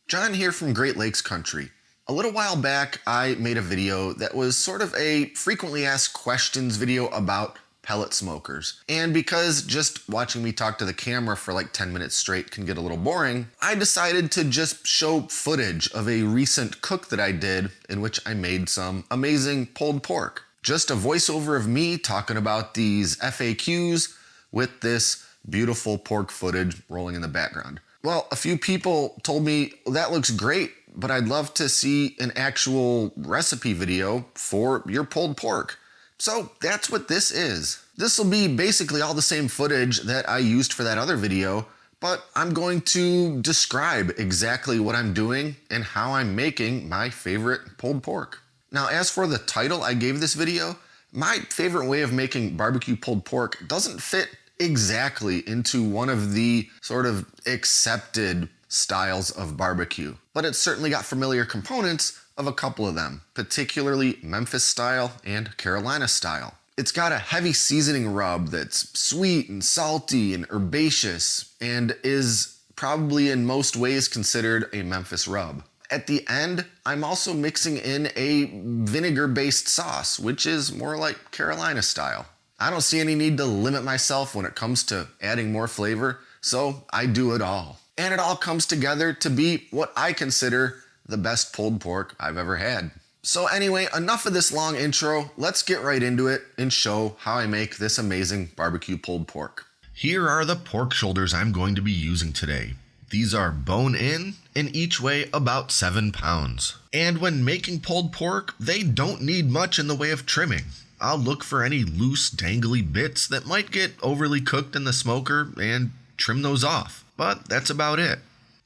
John here from Great Lakes Country. A little while back, I made a video that was sort of a frequently asked questions video about pellet smokers. And because just watching me talk to the camera for like 10 minutes straight can get a little boring, I decided to just show footage of a recent cook that I did in which I made some amazing pulled pork. Just a voiceover of me talking about these FAQs with this beautiful pork footage rolling in the background. Well, a few people told me, well, that looks great, but I'd love to see an actual recipe video for your pulled pork. So that's what this is. This will be basically all the same footage that I used for that other video, but I'm going to describe exactly what I'm doing and how I'm making my favorite pulled pork. Now, as for the title I gave this video, my favorite way of making barbecue pulled pork doesn't fit exactly into one of the sort of accepted styles of barbecue, but it's certainly got familiar components of a couple of them, particularly Memphis style and Carolina style. It's got a heavy seasoning rub that's sweet and salty and herbaceous and is probably in most ways considered a Memphis rub. At the end, I'm also mixing in a vinegar-based sauce, which is more like Carolina style. I don't see any need to limit myself when it comes to adding more flavor, so I do it all. And it all comes together to be what I consider the best pulled pork I've ever had. So anyway, enough of this long intro. Let's get right into it and show how I make this amazing barbecue pulled pork. Here are the pork shoulders I'm going to be using today. These are bone in and each weigh about 7 pounds. And when making pulled pork, they don't need much in the way of trimming. I'll look for any loose, dangly bits that might get overly cooked in the smoker and trim those off. But that's about it.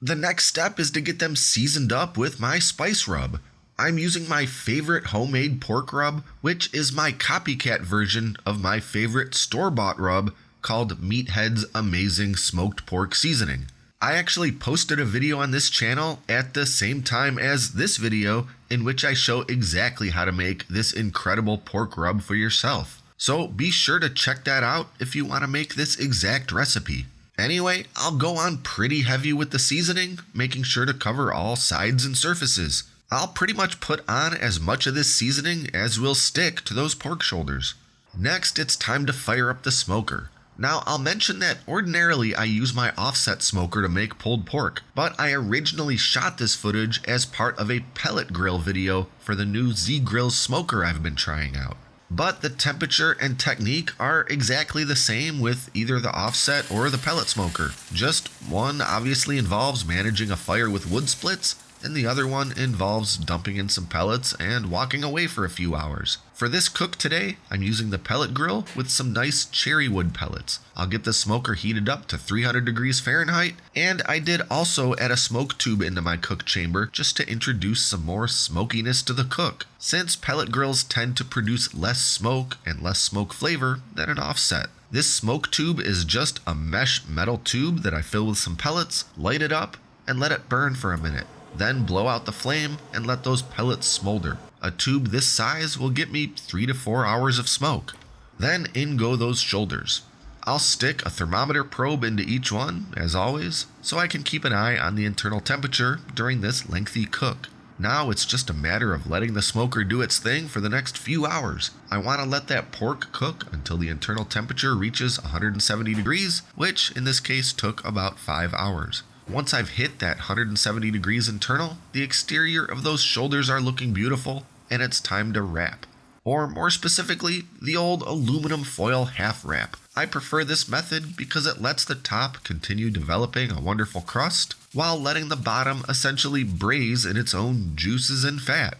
The next step is to get them seasoned up with my spice rub. I'm using my favorite homemade pork rub, which is my copycat version of my favorite store-bought rub called Meathead's Amazing Smoked Pork Seasoning. I actually posted a video on this channel at the same time as this video in which I show exactly how to make this incredible pork rub for yourself. So be sure to check that out if you want to make this exact recipe. Anyway, I'll go on pretty heavy with the seasoning, making sure to cover all sides and surfaces. I'll pretty much put on as much of this seasoning as will stick to those pork shoulders. Next, it's time to fire up the smoker. Now, I'll mention that ordinarily I use my offset smoker to make pulled pork, but I originally shot this footage as part of a pellet grill video for the new Z-Grill smoker I've been trying out. But the temperature and technique are exactly the same with either the offset or the pellet smoker. Just one obviously involves managing a fire with wood splits, and the other one involves dumping in some pellets and walking away for a few hours. For this cook today, I'm using the pellet grill with some nice cherry wood pellets. I'll get the smoker heated up to 300 degrees Fahrenheit, and I did also add a smoke tube into my cook chamber just to introduce some more smokiness to the cook, since pellet grills tend to produce less smoke and less smoke flavor than an offset. This smoke tube is just a mesh metal tube that I fill with some pellets, light it up, and let it burn for a minute. Then blow out the flame and let those pellets smolder. A tube this size will get me 3 to 4 hours of smoke. Then in go those shoulders. I'll stick a thermometer probe into each one, as always, so I can keep an eye on the internal temperature during this lengthy cook. Now it's just a matter of letting the smoker do its thing for the next few hours. I want to let that pork cook until the internal temperature reaches 170 degrees, which in this case took about 5 hours. Once I've hit that 170 degrees internal, the exterior of those shoulders are looking beautiful, and it's time to wrap. Or more specifically, the old aluminum foil half wrap. I prefer this method because it lets the top continue developing a wonderful crust, while letting the bottom essentially braise in its own juices and fat.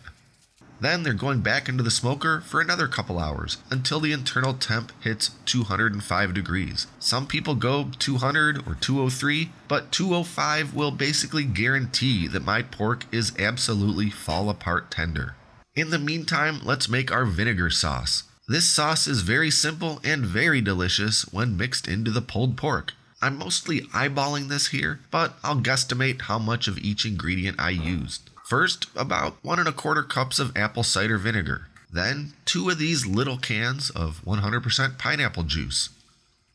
Then they're going back into the smoker for another couple hours until the internal temp hits 205 degrees. Some people go 200 or 203, but 205 will basically guarantee that my pork is absolutely fall apart tender. In the meantime, let's make our vinegar sauce. This sauce is very simple and very delicious when mixed into the pulled pork. I'm mostly eyeballing this here, but I'll guesstimate how much of each ingredient I used. First, about 1 1/4 cups of apple cider vinegar. Then, 2 of these little cans of 100% pineapple juice.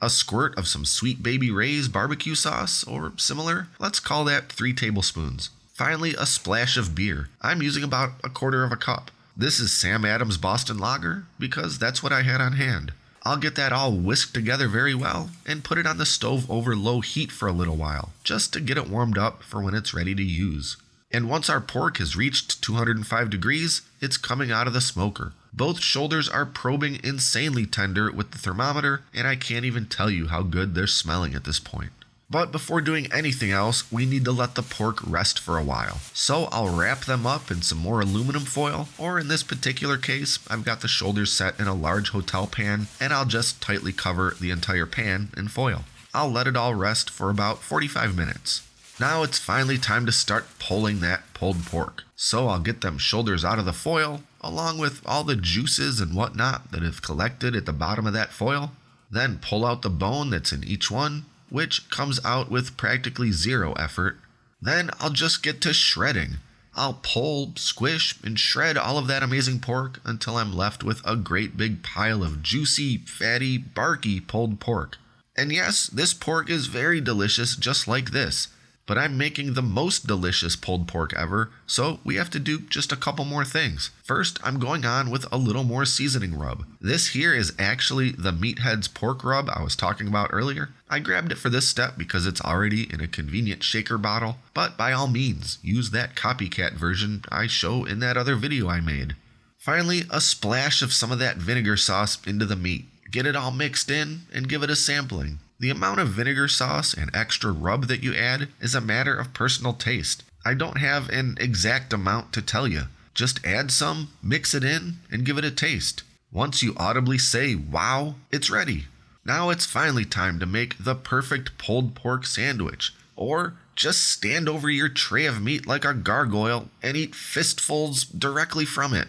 A squirt of some Sweet Baby Ray's barbecue sauce, or similar. Let's call that 3 tablespoons. Finally, a splash of beer. I'm using about a quarter of a cup. This is Sam Adams Boston Lager because that's what I had on hand. I'll get that all whisked together very well and put it on the stove over low heat for a little while, just to get it warmed up for when it's ready to use. And once our pork has reached 205 degrees, it's coming out of the smoker. Both shoulders are probing insanely tender with the thermometer, and I can't even tell you how good they're smelling at this point. But before doing anything else, we need to let the pork rest for a while. So I'll wrap them up in some more aluminum foil, or in this particular case, I've got the shoulders set in a large hotel pan, and I'll just tightly cover the entire pan in foil. I'll let it all rest for about 45 minutes. Now it's finally time to start pulling that pulled pork. So I'll get them shoulders out of the foil, along with all the juices and whatnot that have collected at the bottom of that foil. Then pull out the bone that's in each one, which comes out with practically zero effort. Then I'll just get to shredding. I'll pull, squish, and shred all of that amazing pork until I'm left with a great big pile of juicy, fatty, barky pulled pork. And yes, this pork is very delicious just like this, but I'm making the most delicious pulled pork ever, so we have to do just a couple more things. First, I'm going on with a little more seasoning rub. This here is actually the Meathead's pork rub I was talking about earlier. I grabbed it for this step because it's already in a convenient shaker bottle, but by all means, use that copycat version I show in that other video I made. Finally, a splash of some of that vinegar sauce into the meat. Get it all mixed in and give it a sampling. The amount of vinegar sauce and extra rub that you add is a matter of personal taste. I don't have an exact amount to tell you. Just add some, mix it in, and give it a taste. Once you audibly say, wow, it's ready. Now it's finally time to make the perfect pulled pork sandwich, or just stand over your tray of meat like a gargoyle and eat fistfuls directly from it.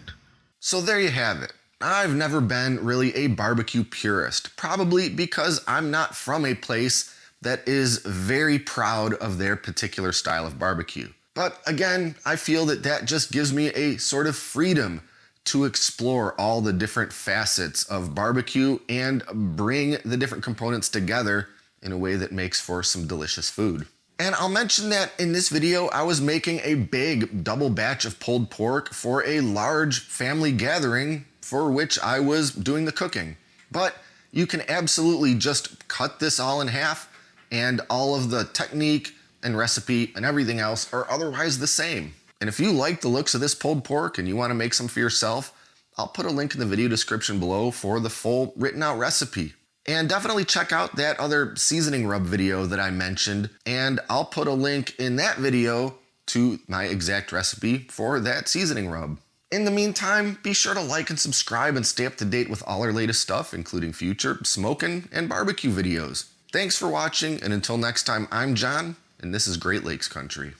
So there you have it. I've never been really a barbecue purist, probably because I'm not from a place that is very proud of their particular style of barbecue. But again, I feel that that just gives me a sort of freedom to explore all the different facets of barbecue and bring the different components together in a way that makes for some delicious food. And I'll mention that in this video, I was making a big double batch of pulled pork for a large family gathering for which I was doing the cooking. But you can absolutely just cut this all in half, and all of the technique and recipe and everything else are otherwise the same. And if you like the looks of this pulled pork and you want to make some for yourself, I'll put a link in the video description below for the full written out recipe. And definitely check out that other seasoning rub video that I mentioned, and I'll put a link in that video to my exact recipe for that seasoning rub. In the meantime, be sure to like and subscribe and stay up to date with all our latest stuff, including future smoking and barbecue videos. Thanks for watching, and until next time, I'm John, and this is Great Lakes Country.